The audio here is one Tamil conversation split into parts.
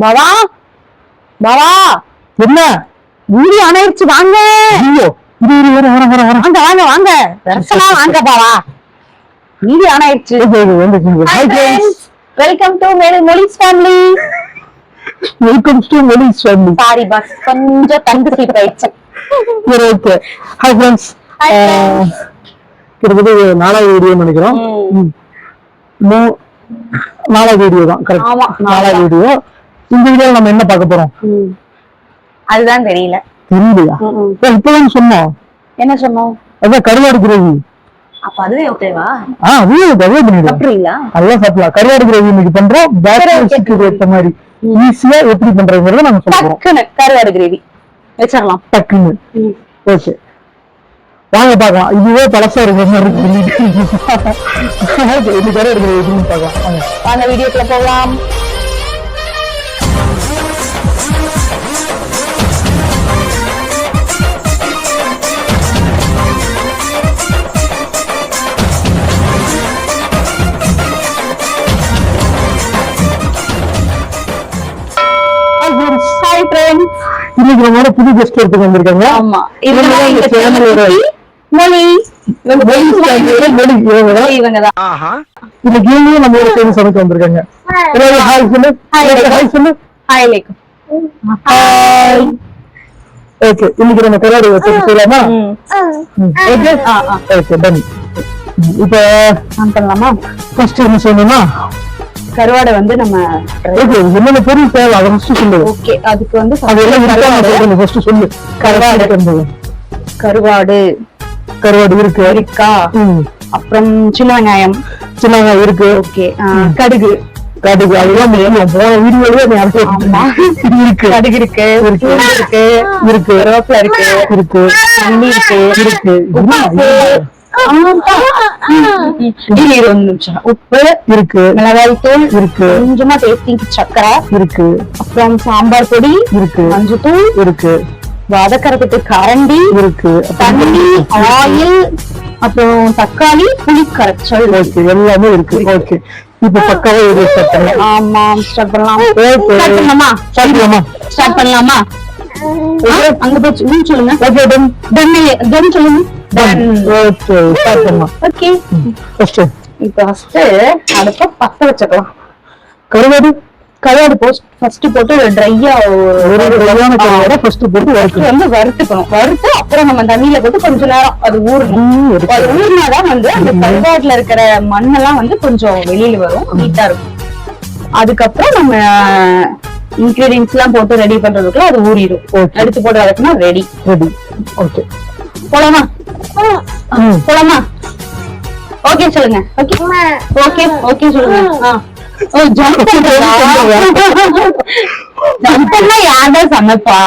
பாவா பாவா என்ன வீடியோ ஆனாயிருச்சு வாங்க. ஐயோ வாங்க வாங்க வாங்க தர்சனா வாங்க பாவா. வீடியோ ஆனாயிருச்சு. Welcome to Mozhi's family. Welcome to Mozhi's family. Sorry bus கொஞ்சம் தங்கு சீட் ஆயிடுச்சு. ஓகே. Hi friends. கிட்டத்தட்ட 4வது வீடியோ நினைக்கிறோம். நாலாவது வீடியோ தான். ஆமா 4வது வீடியோ. இந்த வீடியோல நம்ம என்ன பார்க்க போறோம்? அதுதான் தெரியல. தெரியலையா? இப்பதான் சொன்னோம். என்ன சொன்னோம்? அதான் கருவாடு கிரேவி. அப்ப அதுவே ஓகேவா? அதுவே பண்ணிடுவோம். சாப்பிடுறீங்களா? அதெல்லாம் சாப்பிடலாம். கருவாடு கிரேவி இன்னைக்கு பண்றோம். பேச்சுலர்ஸ்க்கு ஏத்த மாதிரி ஈஸியா எப்படி பண்றதுங்கிறத நம்ம சொல்றோம். டக்குனு கருவாடு கிரேவி வச்சிடலாம். டக்குன்னு. ஓகே வாங்க பார்க்கலாம். இதுவே பழசா இருக்கிற மாதிரி இருக்கு. இது கருவாடு கிரேவி எப்படின்னு பார்க்கலாம். வாங்க வீடியோக்குள்ள போகலாம். Hi friends. இன்னைக்கு நம்ம புது கெஸ்ட் எடுத்து வந்திருக்காங்க. ஆமா இவங்க இந்த சேனலோட மொழி இவங்கதான். இன்னைக்கு ஈவினிங் நம்ம ஒரு சேர்ந்து சமைக்க வந்திருக்காங்க. ஹாய் சொல்லு. ஹாய் சொல்லு. ஹாய் லைக்கும். ஹாய். ஓகே இன்னைக்கு நம்ம கருவாடு வச்சு செய்யலாமா? Okay okay ton. இப்போ ஆன் பண்ணலாமா? ஃபர்ஸ்ட் என்ன செய்யணும்னா கருவாடை வந்து நம்ம ஓகே என்னென்ன பொருள் தேவை அதை ஃபர்ஸ்ட் சொல்லு. ஓகே அதுக்கு வந்து அதெல்லாம் இருக்கான்னு ஃபர்ஸ்ட் சொல்லு. கருவாடு கருவாடு இருக்கா? அப்புறம் சின்ன வெங்காயம் இருக்கு. ஓகே கடுகு அதெல்லாம் போன வீடியோலயே இருக்கு. கடுகு இருக்கு கருவேப்பிலை இருக்கு தண்ணி இருக்கு உப்பு இருக்கு மிளகாய் தூள் இருக்கு கொஞ்சமா டேஸ்டிங் சக்கரை இருக்கு அப்புறம் சாம்பார் பொடி இருக்கு மஞ்சள் தூள் இருக்கு வதக்கறதுக்கு கரண்டி இருக்கு தண்ணி ஆயில் அப்புறம் தக்காளி புளி கரைச்சல் ஓகே எல்லாமே இருக்கு. ஓகே இப்ப பக்காவா இது ஸ்டார்ட் பண்ணலாம். ஆமா ஸ்டார்ட் பண்ணலாம். ஸ்டார்ட் பண்ணலாமா? அங்க போய் சொல்லுங்க. ஓகே டன் சொல்லுங்க. ஓகே ஸ்டார்ட் பண்ணலாம். ஓகே ஃபர்ஸ்ட் இப்போ ஃபர்ஸ்ட் அடுப்ப பத்த வச்சுக்கலாம். கருவாடு ஃபர்ஸ்ட் போட்டு ட்ரையா ஒரு கருவாடு ஃபர்ஸ்ட் போட்டு வறுத்துக்கணும். வறுத்து அப்புறம் நம்ம தண்ணியில போட்டு கொஞ்ச நேரம் அது ஊறணும். அது ஊறினாதான் வந்து அந்த கருவாடுல இருக்கிற மண்ணெல்லாம் வந்து கொஞ்சம் வெளியில வரும், நீட்டா இருக்கும். அதுக்கப்புறம் நம்ம இன்கிரீடியன்ஸ் எல்லாம் போட்டு ரெடி பண்றதுக்குள்ள அது ஊறிடும். எடுத்து போட்டு வதக்குனா ரெடி. ஓகே போலாமா? ஓகே சொல்லுங்க. ஓகே ஓகே சொல்லுங்க. யார்தான் சமைப்பா?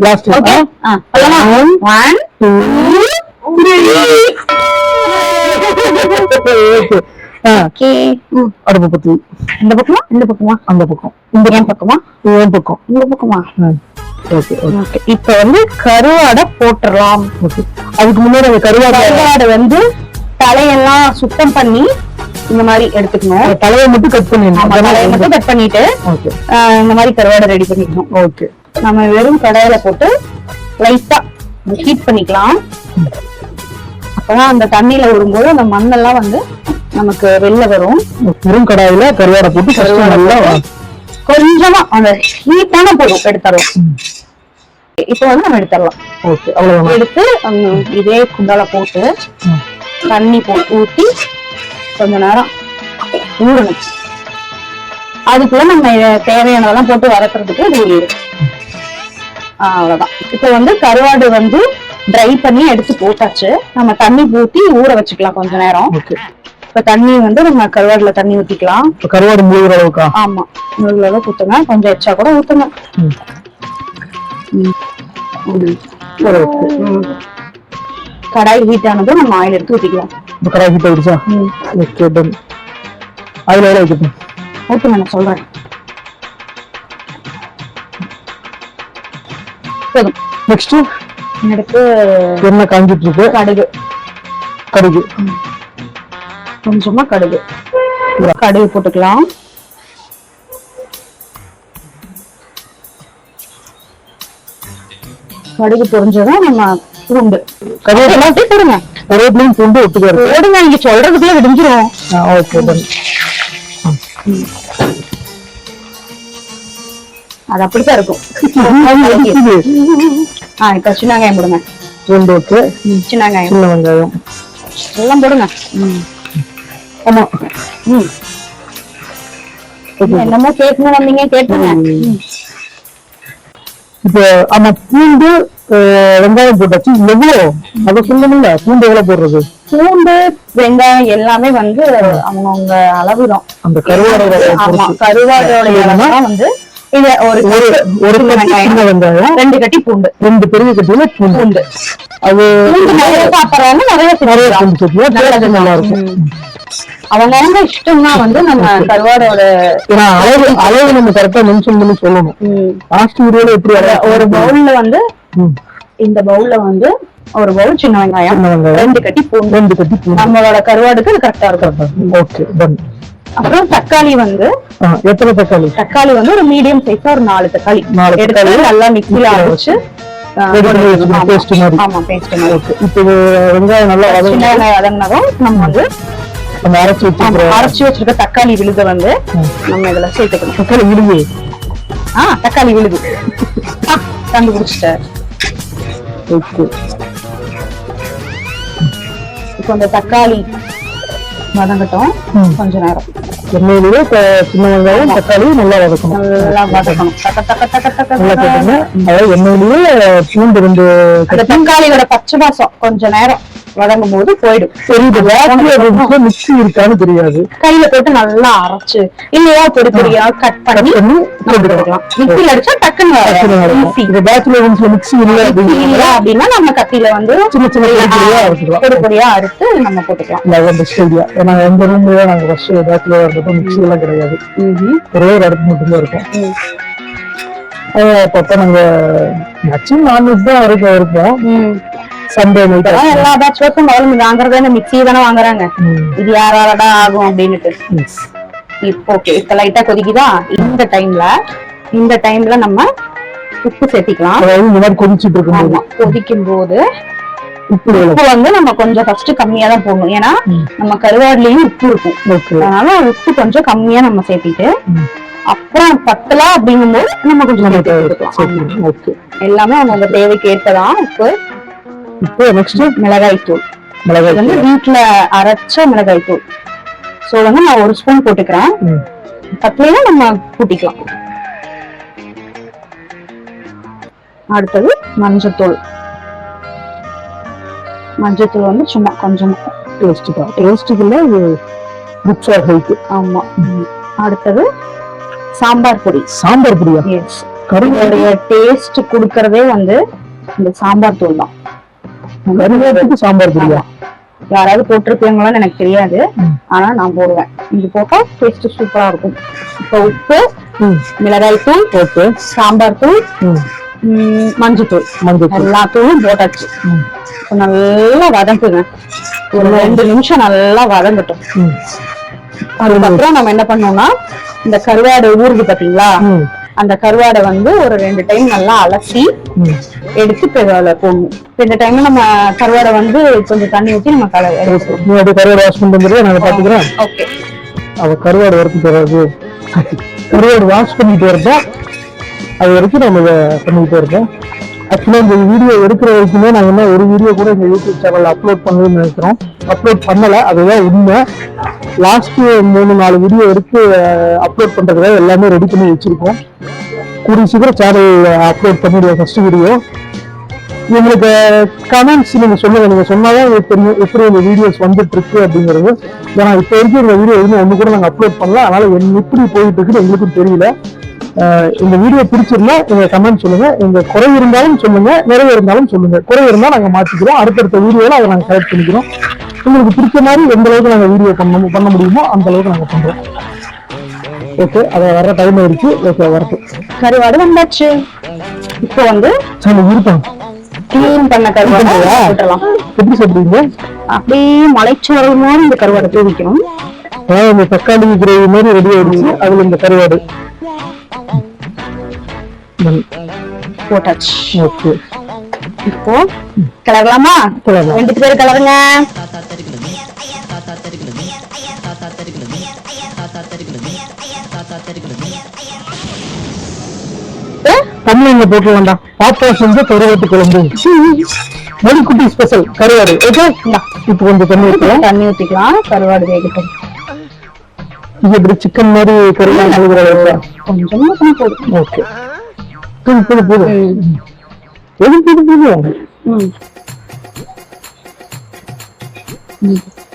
லாஸ்ட் ஓகே 1 2 ஓகே அடுப்பு பத்தி இந்த பக்கமா அந்த பக்கம் என் பக்கமா இந்த பக்கமா ஓகே ஓகே இப்போ வந்து கருவாடை போட்டுறலாம். ஓகே அதுக்கு முன்னாடி அந்த கருவாடை வந்து தலையெல்லாம் சுத்தம் பண்ணி இந்த மாதிரி எடுத்துக்கணும். தலையை மட்டும் கட் பண்ணிடணும். தலையை மட்டும் கட் பண்ணிட்டு இந்த மாதிரி கருவாடை ரெடி பண்ணிக்கணும். ஓகே நம்ம வெறும் கடாயில போட்டு லைட்டா ஹீட் பண்ணிக்கலாம். அப்பதான் அந்த தண்ணியில விடும்போது அந்த மண்ணெல்லாம் வந்து நமக்கு வெளில வரும். வெறும் கடாயில கருவாடை போட்டு நல்லா கொஞ்சமா அந்த ஹீட்டான போதும் எடுத்துடலாம். இப்போ வந்து நம்ம எடுத்துடலாம். ஓகே அவ்வளவுதான். எடுத்து இதே குண்டால போட்டு தண்ணி போட்டு ஊத்தி கொஞ்ச நேரம் ஊறணும். அதுக்குள்ள நம்ம தேவையானதெல்லாம் போட்டு வதக்குறதுக்கு ஊறிடும். அவ்வளவுதான். இப்ப வந்து கருவாடு வந்து ட்ரை பண்ணி எடுத்து போட்டாச்சு. நம்ம தண்ணி ஊத்தி ஊற வச்சுக்கலாம் கொஞ்ச நேரம். இப்ப தண்ணி வந்து நம்ம கருவாடுல தண்ணி ஊத்திக்கலாம். கருவாடு முழுகிற அளவுக்கா? ஆமா முழுகிற அளவுக்கு ஊத்துங்க. கொஞ்சம் எச்சா கூட ஊத்துங்க. கடாய் ஹீட் ஆனதும் நம்ம ஆயில் எடுத்து ஊத்திக்கலாம். கடாய் ஹீட் ஆயிடுச்சா? Okay done. ஆயில் எவ்வளவு வைக்கணும்? ஊத்துங்க நான் சொல்றேன். போதும். நெக்ஸ்ட் எடுத்து எண்ணெய் காஞ்சிட்டு இருக்கு. கடுகு கொஞ்சமா கடுகு போட்டுக்கலாம். கடுகு பொரிஞ்சதும் நம்ம பூண்டு கருவேப்பிலை போடுங்க. கருவேப்பிலையும் பூண்டு ஒட்டுக்கா இருக்கு. போடுங்க, நீங்க சொல்றதுக்குள்ள விடிஞ்சிரும். Okay done. அது அப்படித்தான் இருக்கும். இப்ப சின்ன வெங்காயம் போடுங்க. பூண்டு ஓகே. சின்ன வெங்காயம், சின்ன வெங்காயம் எல்லாம் போடுங்க. ஆமா. என்னமோ கேட்கணும் வந்தீங்க, கேட்டுங்க. இப்போ ஆமா பூண்டு வெங்காயம் போட்டாச்சு. எவ்வளோ அதை சொல்லணும்ல, பூண்டு எவ்வளவு போடுறது? பூண்டு வெங்காயம் எல்லாமே வந்து அவங்கவுங்க அளவுதான். அந்த கருவாடோட வந்து இது ஒரு சின்ன வெங்காயம், 2 கட்டி பூண்டு, 2 பெரிய கட்டியில பூண்டு. அது நிறைய சாப்பிடறாங்க, நிறைய பூண்டு சேர்த்து நல்லா இருக்கும். அவங்க இஷ்டம்னா வந்து நம்ம கருவாடோட அளவு நம்ம கரெக்டா மென்ஷன் பண்ணி சொல்லணும். லாஸ்ட் வீடியோல எப்படி ஒரு பவுல்ல வந்து இந்த பவுல்ல வந்து ஒரு பவுல் சின்ன வெங்காயம், 2 கட்டி பூண்டு, நம்மளோட கருவாடுக்கு அது கரெக்டா இருக்கும். Okay done. அப்புறம் தக்காளி வந்து எத்தனை தக்காளி? தக்காளி வந்து ஒரு மீடியம் சைஸா ஒரு 4 தக்காளி எடுத்து நல்லா மிக்ஸில அரைச்சு பேஸ்ட் மாதிரி. ஆமா, பேஸ்ட் மாதிரி. ஓகே. இப்போ வெங்காயம் நல்லா சின்ன வெங்காயம் வதங்கினதும் நம்ம வந்து அரைச்சு வச்சிருக்க தக்காளி விழுத வந்து நம்ம இதுல சேர்த்துக்கணும். தக்காளி விழுது? தக்காளி விழுது கண்டுபிடிச்சிட்டேன். ஓகே. இப்போ அந்த தக்காளி வதங்கட்டும் கொஞ்ச நேரம். எண்ணெயிலேயே சின்ன வெங்காயம் தக்காளி நல்லா வதக்கணும். நல்லா வதக்கணும். அதாவது எண்ணெயிலேயே பூண்டு 2 தக்காளியோட பச்சை வாசம் கொஞ்ச நேரம் வதங்கும் போது போயிடும். தெரியுது, மிக்ஸி இருக்கான்னு தெரியாது. கையில போட்டு நல்லா அரைச்சு இல்லையா பொடி பொடியா கட் பண்ணி போட்டுக்கலாம். மிக்ஸில அடிச்சா டக்குன்னு மிக்ஸி இல்ல அப்படின்னா நம்ம கத்தியில வந்து சின்ன சின்ன பொடி பொடியா அறுத்து நம்ம போட்டுக்கலாம். ஏன்னா எந்த ரூம்லயே நாங்க ஃபர்ஸ்ட் பேச்சுலரா இருந்தப்போ மிக்ஸி எல்லாம் கிடையாது. ஒரே ஒரு அடுப்பு மட்டும்தான் இருக்கும். அப்ப நாங்க மேக்சிமம் நான்வெஜ் தான் இருப்போம். சண்டே நைட் எல்லா பேச்சுலர்ஸும் முதல்ல வாங்குறதே இந்த மிக்ஸி தானே வாங்குறாங்க. இது யாராலடா ஆகும் அப்படின்னுட்டு. இப்போ ஓகே, இப்ப லைட்டா கொதிக்குதா? இந்த டைம்ல நம்ம உப்பு சேர்த்திக்கலாம். இந்த மாதிரி கொதிச்சுட்டு இருக்கும். கொதிக்கும் போது உப்பு வந்து நம்ம கொஞ்சம் ஃபர்ஸ்ட் கம்மியா தான் போடணும். ஏன்னா நம்ம கருவாடுலயும் உப்பு இருக்கும். அதனால உப்பு கொஞ்சம் கம்மியா நம்ம சேர்த்திட்டு அப்புறம் பத்தலா அப்படிங்கும் போது நம்ம கொஞ்சம் எல்லாமே அவங்க தேவைக்கு ஏற்பதான் உப்பு. இப்போ நெக்ஸ்ட் மிளகாய் தூள் வந்து வீட்டுல அரைச்ச மிளகாய் தூள். சோ வந்து நான் 1 ஸ்பூன் போட்டுக்கிறேன். பத்தலையா நம்ம கூட்டிக்கலாம். அடுத்தது மஞ்சத்தூள் வந்து சும்மா கொஞ்சம் டேஸ்ட்டுக்குள்ள ஆமா. அடுத்தது சாம்பார் பொடியா? எஸ். கருவாடைய டேஸ்ட் குடுக்கறதே வந்து இந்த சாம்பார் தூள் தான். சாம்பார் பொடியா? யாராவது போட்டிருப்பீங்களான்னு எனக்கு தெரியாது, ஆனா நான் போடுவேன். இது போட்டா டேஸ்ட் சூப்பரா இருக்கும். இப்ப உப்பு, மிளகாய் தூள், சாம்பார் தூள், மஞ்சத்தூள் எல்லா தூளும் போட்டாச்சு. நல்லா வதங்குங்க. ஒரு 2 நிமிஷம் நல்லா வதங்கட்டும். அதுக்கப்புறம் நம்ம என்ன பண்ணோம்னா இந்த கருவாடு ஊறுது பாத்தீங்களா, அந்த கருவாடை வந்து ஒரு 2 டைம் நல்லா அலசி எடுத்து போடணும். இந்த டைம்ல நம்ம கருவாடை வந்து கொஞ்சம் தண்ணி ஊற்றி நம்ம கருவாடு வாஷ் பண்ணிட்டு நாங்க பாத்துக்கிறோம். ஓகே. அவ கருவாடு வறுத்து தராது, கருவாடு வாஷ் பண்ணிட்டு இருப்போம். அது வரைக்கும் நம்ம பண்ணிக்கிட்டே இருக்கோம். ஆக்சுவலா இந்த வீடியோ எடுக்கிற வரைக்குமே நாங்க என்ன ஒரு வீடியோ கூட எங்க யூடியூப் சேனல்ல அப்லோட் பண்ணணும்னு நினைக்கிறோம். அப்லோட் பண்ணல, அதுதான் உண்மை. லாஸ்ட் 3-4 வீடியோ எடுத்து அப்லோட் பண்றதுக்காக எல்லாமே ரெடி பண்ணி வச்சிருக்கோம். கூடிய சீக்கிரம் சேனல் அப்லோட் பண்ணிடுவோம் ஃபர்ஸ்ட் வீடியோ. உங்களுக்கு கமெண்ட்ஸ் நீங்க சொல்லுங்க, நீங்க சொன்னாதான் தெரியும் எப்படி இந்த வீடியோஸ் வந்துட்டு இருக்கு அப்படிங்கிறது. ஏன்னா இப்ப வரைக்கும் இந்த வீடியோ எதுவும் ஒண்ணு கூட நாங்க அப்லோட் பண்ணல, அதனால எப்படி போயிட்டு இருக்குன்னு எங்களுக்கும் தெரியல. இந்த வீடியோ பிடிச்சிருந்தா எங்க கமெண்ட் சொல்லுங்க. எங்க குறை இருந்தாலும் சொல்லுங்க, நிறைய இருந்தாலும் சொல்லுங்க. குறை இருந்தா நாங்க மாத்திக்கிறோம். அடுத்தடுத்த வீடியோல அதை நாங்க கரெக்ட் பண்ணிக்கிறோம். உங்களுக்கு பிடிச்ச மாதிரி எந்த அளவுக்கு நாங்க வீடியோ பண்ண முடியுமோ அந்த அளவுக்கு நாங்க பண்றோம். ஓகே, அதை வர டைம் ஆயிடுச்சு. ஓகே, வரட்டும். கருவாடு வந்தாச்சு. இப்போ வந்து இருப்போம் கிளீன் பண்ண கருவாடு போட்டுடலாம். எப்படி சாப்பிடுவீங்க? அப்படியே மலைச்சோறு மாதிரி இந்த கருவாடை தூவிக்கணும். இந்த தக்காளி கிரேவி மாதிரி ரெடி ஆயிடுச்சு. அதுல இந்த கருவாடு போட்டாச்சு. ஓகே. இப்போ கிளறலாமா? கிளறலாம். 2 பேர் கிளறுங்க. தமிழ்ல போட்டு வேண்டாம். பாப்பா செஞ்ச கருவாட்டு குழம்பு, மொழிக்குட்டி ஸ்பெஷல் கருவாடு. ஓகே, இப்போ கொஞ்சம் தண்ணி ஊற்றலாம். தண்ணி ஊத்திக்கலாம். கருவாடு வேகட்டும். இது எப்படி சிக்கன் மாதிரி கருவாடு கொஞ்சமா போதும். ஓகே, போதும் போதும். எது போதும்.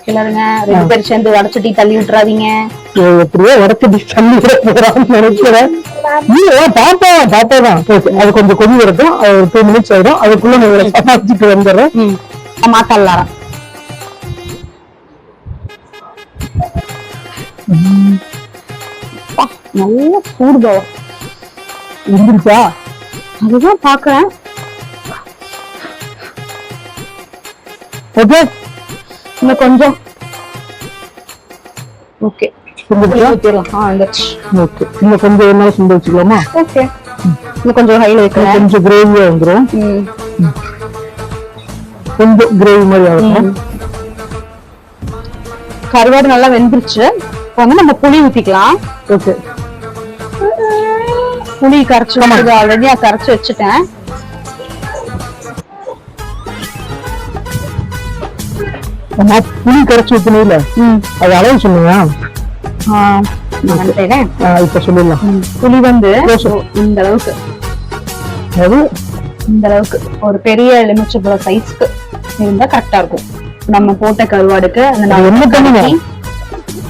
கிளறுங்க. 2 பேர் சேர்ந்து வடச்சட்டி தள்ளி விட்டுறாதீங்க. எப்படியோ வடச்சட்டி தள்ளி விடறான்னு நினைக்கிறேன். பாப்பா தான். அது கொஞ்சம் கொஞ்சம் இருக்கும். அது ஒரு 2 மினிட்ஸ் ஆயிடும். அதுக்குள்ள நான் சமாளிச்சுட்டு வந்துடுறேன். மாத்தலாம். நல்ல சூடு இருந்துச்சா? அதுதான் பாக்குறேன். ஓகே, இன்னும் கொஞ்சம். ஓகே, ஓகே, இன்னும் கொஞ்சம் என்ன சுண்ட வச்சுக்கலாமா? ஓகே, இன்னும் கொஞ்சம் ஹைல வைக்கலாம். கொஞ்சம் கிரேவியா வந்துடும். கொஞ்சம் கிரேவி மாதிரி ஆகும். கருவாடு நல்லா வெந்துருச்சு. இப்போ வந்து நம்ம புளி ஊத்திக்கலாம். ஓகே, புளி கரைச்சு ஆல்ரெடி கரைச்சு வச்சுட்டேன். புளி கரைச்சு ஊத்தணும் இல்ல, அது அளவு சொன்னீங்க. இப்ப சொல்லிடலாம். புளி வந்து இந்த அளவுக்கு, இந்த அளவுக்கு ஒரு பெரிய எலுமிச்சம்பழம் சைஸ்க்கு இருந்தா கரெக்டா இருக்கும். நம்ம போட்ட கருவாடுக்கு என்ன பண்ணணும்?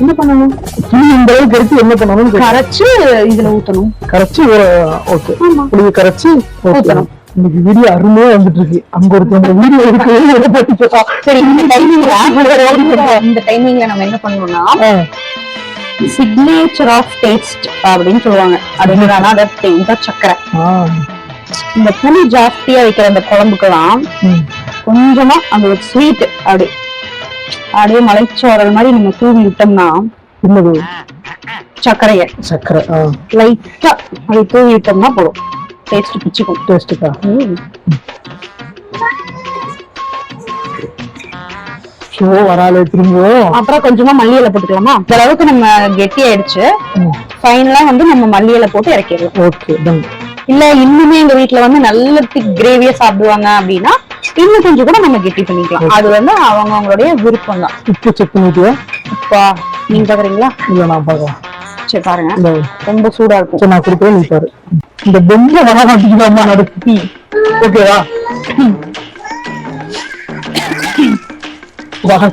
என்ன பண்ணணும்? புளி இந்த அளவுக்கு எடுத்து என்ன பண்ணணும்? கரைச்சு இதுல ஊத்தணும். கரைச்சு ஓகே, புளியை கரைச்சு ஊத்தணும். இன்னைக்கு வீடியோ அருமையா வந்துட்டு இருக்கு. அங்க ஒருத்தவங்க வீடியோ இருக்கு. சரி, இந்த டைமிங்ல நம்ம என்ன பண்ணணும்னா சிக்னேச்சர் ஆஃப் டேஸ்ட் அப்படின்னு சொல்லுவாங்க. அப்படின்னா சக்கரை. இந்த புளி ஜாஸ்தியா வைக்கிற அந்த குழம்புக்கெல்லாம் கொஞ்சமா அந்த ஒரு ஸ்வீட் அப்படியே மலைச்சோரல் மாதிரி நம்ம தூவி விட்டோம்னா சர்க்கரைய லைட்டா அப்படி தூவி விட்டோம்னா போதும். டேஸ்ட் பிச்சுக்கும். டேஸ்ட்டுக்கா? வராலே திரும்ப. அப்புறம் கொஞ்சமா மல்லி இலை போட்டுக்கலாமா? இந்த அளவுக்கு நம்ம கெட்டி ஆயிடுச்சு. ஃபைனலா வந்து நம்ம மல்லி இலை போட்டு இறக்கிடலாம். Okay, done. இல்ல இன்னுமே எங்க வீட்டுல வந்து நல்ல திக் கிரேவியா சாப்பிடுவாங்க அப்படின்னா இன்னும் கொஞ்சம் கூட நம்ம கெட்டி பண்ணிக்கலாம். அது வந்து அவங்களுடைய விருப்பம் தான். உப்பு செக் பண்ணிட்டியா? உப்பா நீங்க பாக்குறீங்களா? இல்ல, நான் பாக்கலாம். சரி பாருங்க, ரொம்ப சூடா இருக்கும். சரி, நான் கொடுக்குறேன், நீ பாரு. இந்த பெஞ்ச வர மாட்டேங்கிறாமா நடக்கு. ஓகேவா?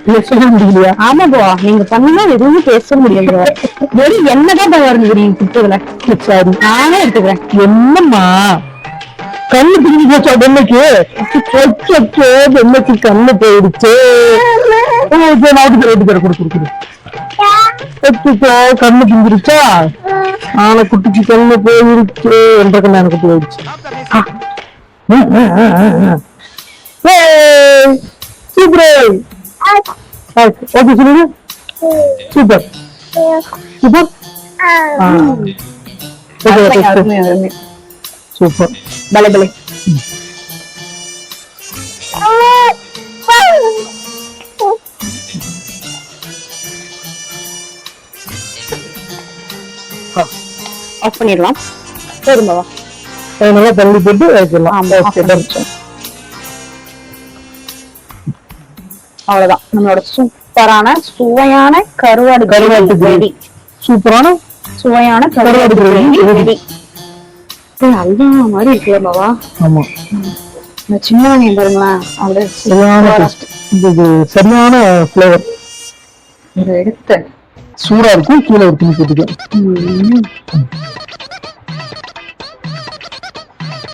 பேசவே முடியலையா? ஆமா போ, நீங்க பண்ணா எதுவுமே பேச முடியாது. வெறும் என்னதான் வருது நீங்க கொடுத்ததுல. சரி, நானே எடுத்துக்கிறேன். என்னம்மா கண்ணு பிரிஞ்சு போச்சா? பெண்ணுக்கு பெண்ணுக்கு கண்ணு போயிடுச்சு. கொடுக்குறது கண்ணு பிஞ்சிருச்சா? ஆனா குட்டிக்கு கண்ணு போயிருச்சு. என்ற கண்ணு எனக்கு போயிடுச்சு. சூப்பர். ஓகே, சொல்லுங்க. Super super super. பலே பலே. ஆஃப் பண்ணிடலாம். போதுமாவா? நல்லா தள்ளி போட்டு வைக்கலாம். அவ்வளவுதான், நம்மளோட சூப்பரான சுவையான கருவாடு கிரேவி. சூப்பரான சுவையான கருவாடு கிரேவி. அல்வா மாதிரி இருக்குல்ல பாவா? ஆமா, இந்த சின்ன வெங்காயம் பாருங்களேன், அப்படியே சரியான ஃபிளேவர். இதை எடுத்து சூடா இருக்கும், கீழே ஒரு துணி போட்டுக்கலாம்.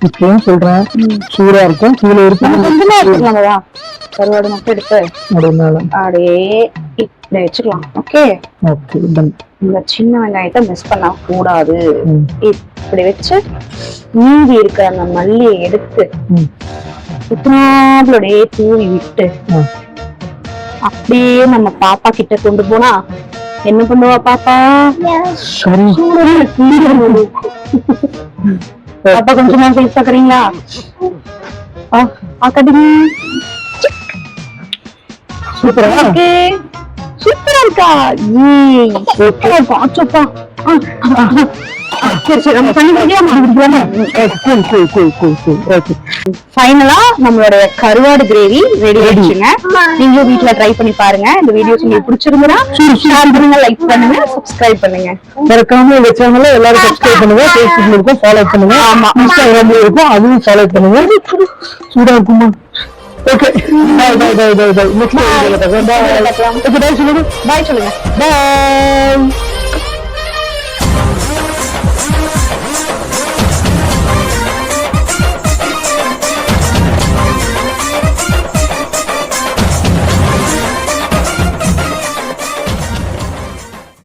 இப்பவும் சொல்றேன், சூடா இருக்கும், கீழே இருக்கும். கொஞ்சமா எடுத்துக்கலாமா? கருவாடு மட்டும் எடுத்து அப்படியே இப்படி வச்சுக்கலாம். Okay okay, done. இந்த சின்ன வெங்காயத்தை மிஸ் பண்ண கூடாது. இப்படி வச்சு மீதி இருக்க அந்த மல்லியை எடுத்து புத்தனாப்ளோடே தூவி விட்டு அப்படியே நம்ம பாப்பா கிட்ட கொண்டு போனா என்ன பண்ணுவா பாப்பா? பாப்பா கொஞ்சமா பேச பாக்குறீங்களா? ஆக்காதீங்க. சூப்பரா இருக்கு. சூப்பரா இருக்கா? சூப்பரா இருக்கும். ஆச்சோப்பா. சரி சரி நம்ம பண்ணி ஃபைனலா நம்மளோட கருவாடு கிரேவி ரெடி ஆயிடுச்சுங்க. நீங்களும் வீட்ல ட்ரை பண்ணி பாருங்க. இந்த வீடியோஸ் உங்களுக்கு பிடிச்சிருந்தா ஷேர் பண்ணுங்க, லைக் பண்ணுங்க, சப்ஸ்கிரைப் பண்ணுங்க. மறக்காம இந்த சேனலை எல்லாரும் சப்ஸ்கிரைப் பண்ணுங்க. ஃபேஸ்புக்ல இருக்கும் ஃபாலோ பண்ணுங்க. ஆமா. இன்ஸ்டாகிராம்ல இருக்கும், அதுவும் ஃபாலோ பண்ணுங்க. சூடா இருக்குமா? ஓகே பாய் பாய் பாய் பாய் பாய். நெக்ஸ்ட் வீடியோல பார்க்கலாம். பாய். ஓகே பாய் சொல்லுங்க. பாய் சொல்லுங்க. பாய்.